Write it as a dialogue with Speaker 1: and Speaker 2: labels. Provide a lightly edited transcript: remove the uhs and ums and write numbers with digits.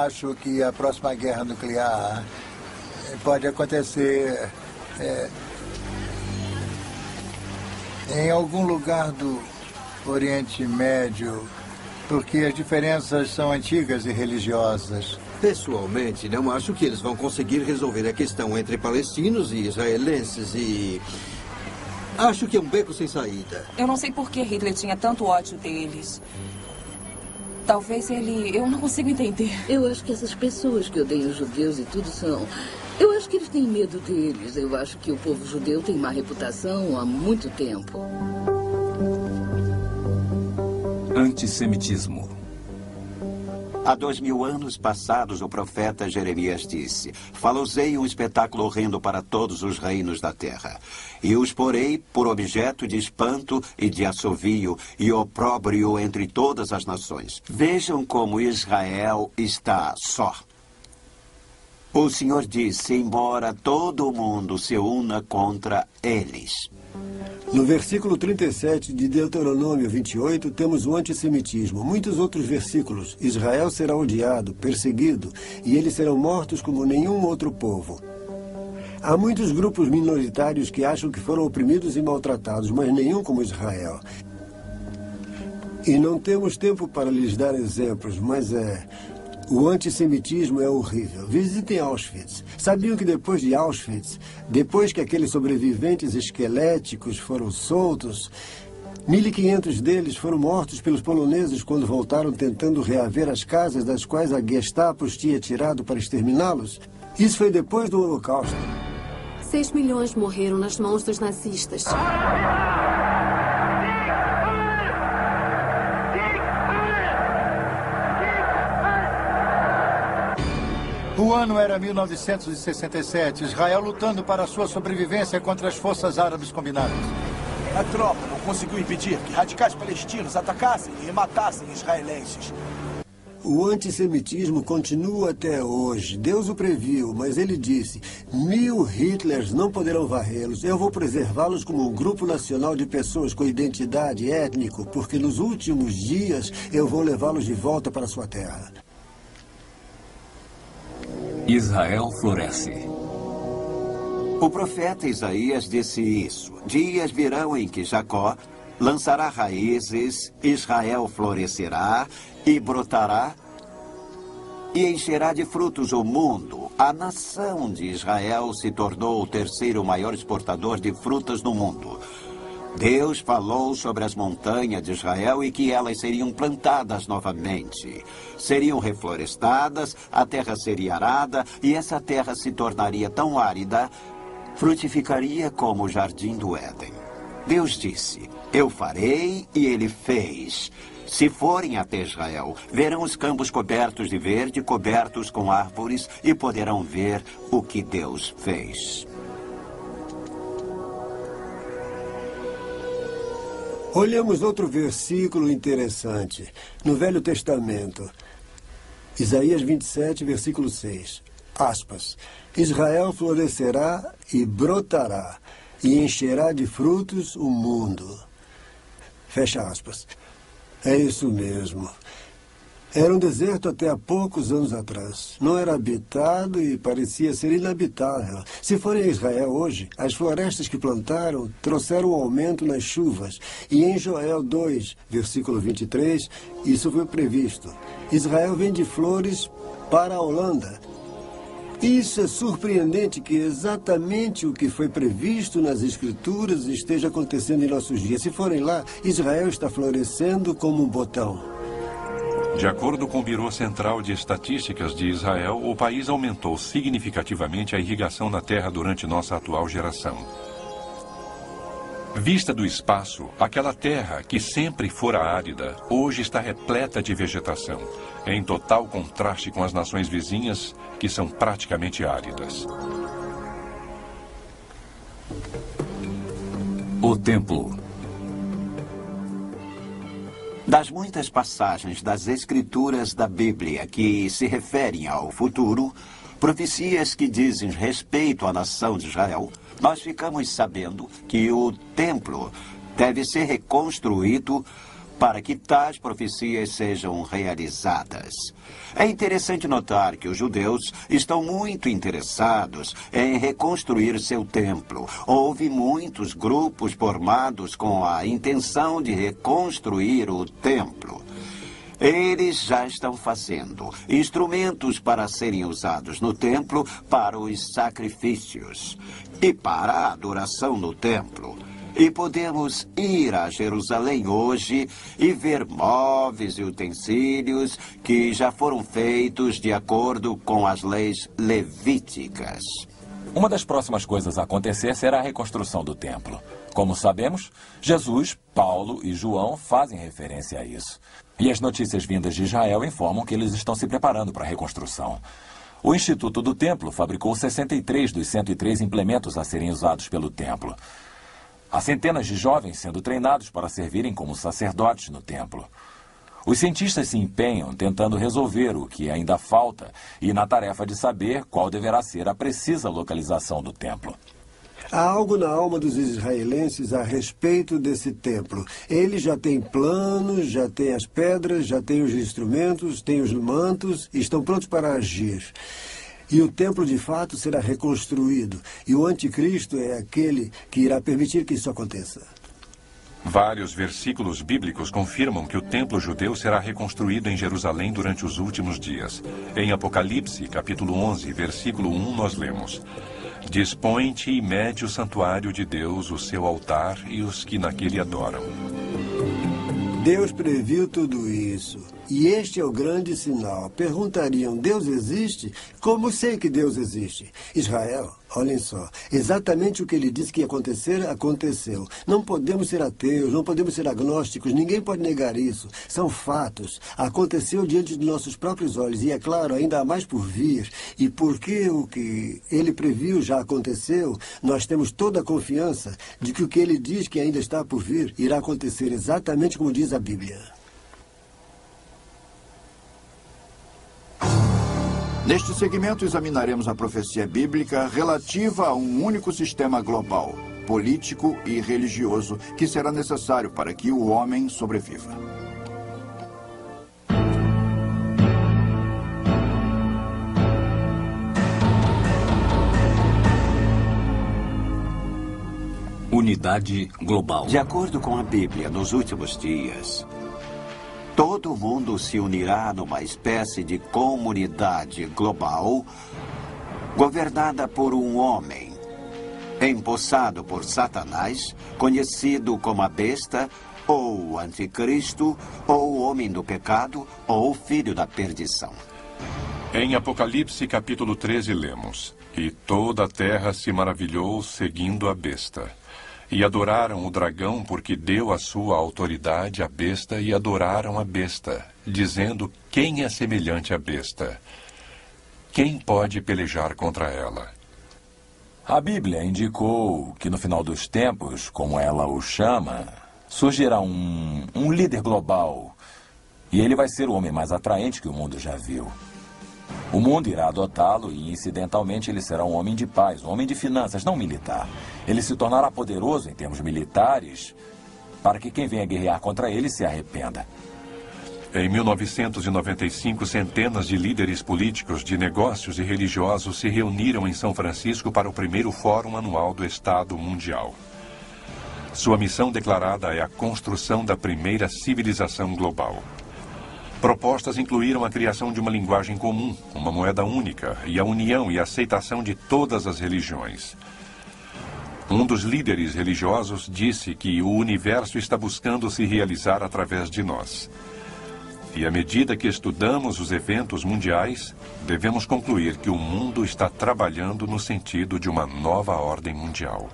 Speaker 1: acho que a próxima guerra nuclear pode acontecer em algum lugar do Oriente Médio, porque as diferenças são antigas e religiosas.
Speaker 2: Pessoalmente, não acho que eles vão conseguir resolver a questão entre palestinos e israelenses e... acho que é um beco sem saída.
Speaker 3: Eu não sei por que Hitler tinha tanto ódio deles. Talvez ele... eu não consigo entender.
Speaker 4: Eu acho que essas pessoas que odeiam os judeus e tudo são... eu acho que eles têm medo deles. Eu acho que o povo judeu tem má reputação há muito tempo.
Speaker 5: Antissemitismo.
Speaker 6: Há 2000 anos passados, o profeta Jeremias disse: falosei um espetáculo horrendo para todos os reinos da terra, e os porei por objeto de espanto e de assovio e opróbrio entre todas as nações. Vejam como Israel está só. O Senhor disse: embora todo o mundo se una contra eles.
Speaker 7: No versículo 37 de Deuteronômio 28, temos o antissemitismo. Muitos outros versículos. Israel será odiado, perseguido, e eles serão mortos como nenhum outro povo. Há muitos grupos minoritários que acham que foram oprimidos e maltratados, mas nenhum como Israel. E não temos tempo para lhes dar exemplos, mas o antissemitismo é horrível. Visitem Auschwitz. Sabiam que depois de Auschwitz, depois que aqueles sobreviventes esqueléticos foram soltos, 1.500 deles foram mortos pelos poloneses quando voltaram tentando reaver as casas das quais a Gestapo os tinha tirado para exterminá-los? Isso foi depois do Holocausto.
Speaker 8: 6 milhões morreram nas mãos dos nazistas.
Speaker 1: O ano era 1967, Israel lutando para a sua sobrevivência contra as forças árabes combinadas.
Speaker 9: A tropa não conseguiu impedir que radicais palestinos atacassem e matassem israelenses.
Speaker 7: O antissemitismo continua até hoje. Deus o previu, mas ele disse: 1000 Hitlers não poderão varrê-los. Eu vou preservá-los como um grupo nacional de pessoas com identidade étnico, porque nos últimos dias eu vou levá-los de volta para sua terra.
Speaker 5: Israel floresce.
Speaker 6: O profeta Isaías disse isso: dias virão em que Jacó lançará raízes, Israel florescerá e brotará e encherá de frutos o mundo. A nação de Israel se tornou o terceiro maior exportador de frutas no mundo. Deus falou sobre as montanhas de Israel e que elas seriam plantadas novamente. Seriam reflorestadas, a terra seria arada e essa terra se tornaria tão árida, frutificaria como o jardim do Éden. Deus disse: eu farei, e ele fez. Se forem até Israel, verão os campos cobertos de verde, cobertos com árvores, e poderão ver o que Deus fez.
Speaker 7: Olhamos outro versículo interessante. No Velho Testamento, Isaías 27, versículo 6. Aspas. Israel florescerá e brotará, e encherá de frutos o mundo. Fecha aspas. É isso mesmo. Era um deserto até há poucos anos atrás. Não era habitado e parecia ser inabitável. Se forem a Israel hoje, as florestas que plantaram trouxeram um aumento nas chuvas. E em Joel 2, versículo 23, isso foi previsto. Israel vende flores para a Holanda. Isso é surpreendente que exatamente o que foi previsto nas Escrituras esteja acontecendo em nossos dias. Se forem lá, Israel está florescendo como um botão.
Speaker 10: De acordo com o Biro Central de Estatísticas de Israel, o país aumentou significativamente a irrigação na terra durante nossa atual geração. Vista do espaço, aquela terra que sempre fora árida, hoje está repleta de vegetação, em total contraste com as nações vizinhas, que são praticamente áridas.
Speaker 5: O templo.
Speaker 6: Das muitas passagens das Escrituras da Bíblia que se referem ao futuro, profecias que dizem respeito à nação de Israel, nós ficamos sabendo que o templo deve ser reconstruído para que tais profecias sejam realizadas. É interessante notar que os judeus estão muito interessados em reconstruir seu templo. Houve muitos grupos formados com a intenção de reconstruir o templo. Eles já estão fazendo instrumentos para serem usados no templo para os sacrifícios e para a adoração no templo. E podemos ir a Jerusalém hoje e ver móveis e utensílios que já foram feitos de acordo com as leis levíticas.
Speaker 11: Uma das próximas coisas a acontecer será a reconstrução do templo. Como sabemos, Jesus, Paulo e João fazem referência a isso. E as notícias vindas de Israel informam que eles estão se preparando para a reconstrução. O Instituto do Templo fabricou 63 dos 103 implementos a serem usados pelo templo. Há centenas de jovens sendo treinados para servirem como sacerdotes no templo. Os cientistas se empenham tentando resolver o que ainda falta e na tarefa de saber qual deverá ser a precisa localização do templo.
Speaker 7: Há algo na alma dos israelenses a respeito desse templo. Eles já têm planos, já têm as pedras, já têm os instrumentos, têm os mantos e estão prontos para agir. E o templo, de fato, será reconstruído. E o anticristo é aquele que irá permitir que isso aconteça.
Speaker 10: Vários versículos bíblicos confirmam que o templo judeu será reconstruído em Jerusalém durante os últimos dias. Em Apocalipse, capítulo 11, versículo 1, nós lemos: Dispõe-te e mede o santuário de Deus, o seu altar e os que naquele adoram.
Speaker 7: Deus previu tudo isso. E este é o grande sinal. Perguntariam, Deus existe? Como sei que Deus existe? Israel, olhem só, exatamente o que ele disse que ia acontecer, aconteceu. Não podemos ser ateus, não podemos ser agnósticos, ninguém pode negar isso. São fatos. Aconteceu diante de nossos próprios olhos e, é claro, ainda há mais por vir. E porque o que ele previu já aconteceu, nós temos toda a confiança de que o que ele diz que ainda está por vir irá acontecer exatamente como diz a Bíblia.
Speaker 12: Neste segmento, examinaremos a profecia bíblica relativa a um único sistema global, político e religioso, que será necessário para que o homem sobreviva.
Speaker 5: Unidade global.
Speaker 6: De acordo com a Bíblia, nos últimos dias, todo mundo se unirá numa espécie de comunidade global governada por um homem, empossado por Satanás, conhecido como a besta, ou o anticristo, ou o homem do pecado, ou o filho da perdição.
Speaker 10: Em Apocalipse, capítulo 13, lemos: E toda a terra se maravilhou seguindo a besta. E adoraram o dragão porque deu a sua autoridade à besta e adoraram a besta, dizendo: Quem é semelhante à besta? Quem pode pelejar contra ela?
Speaker 11: A Bíblia indicou que no final dos tempos, como ela o chama, surgirá um líder global. E ele vai ser o homem mais atraente que o mundo já viu. O mundo irá adotá-lo e, incidentalmente, ele será um homem de paz, um homem de finanças, não militar. Ele se tornará poderoso em termos militares para que quem venha guerrear contra ele se arrependa.
Speaker 10: Em 1995, centenas de líderes políticos, de negócios e religiosos se reuniram em São Francisco para o primeiro Fórum Anual do Estado Mundial. Sua missão declarada é a construção da primeira civilização global. Propostas incluíram a criação de uma linguagem comum, uma moeda única e a união e aceitação de todas as religiões. Um dos líderes religiosos disse que o universo está buscando se realizar através de nós. E à medida que estudamos os eventos mundiais, devemos concluir que o mundo está trabalhando no sentido de uma nova ordem mundial.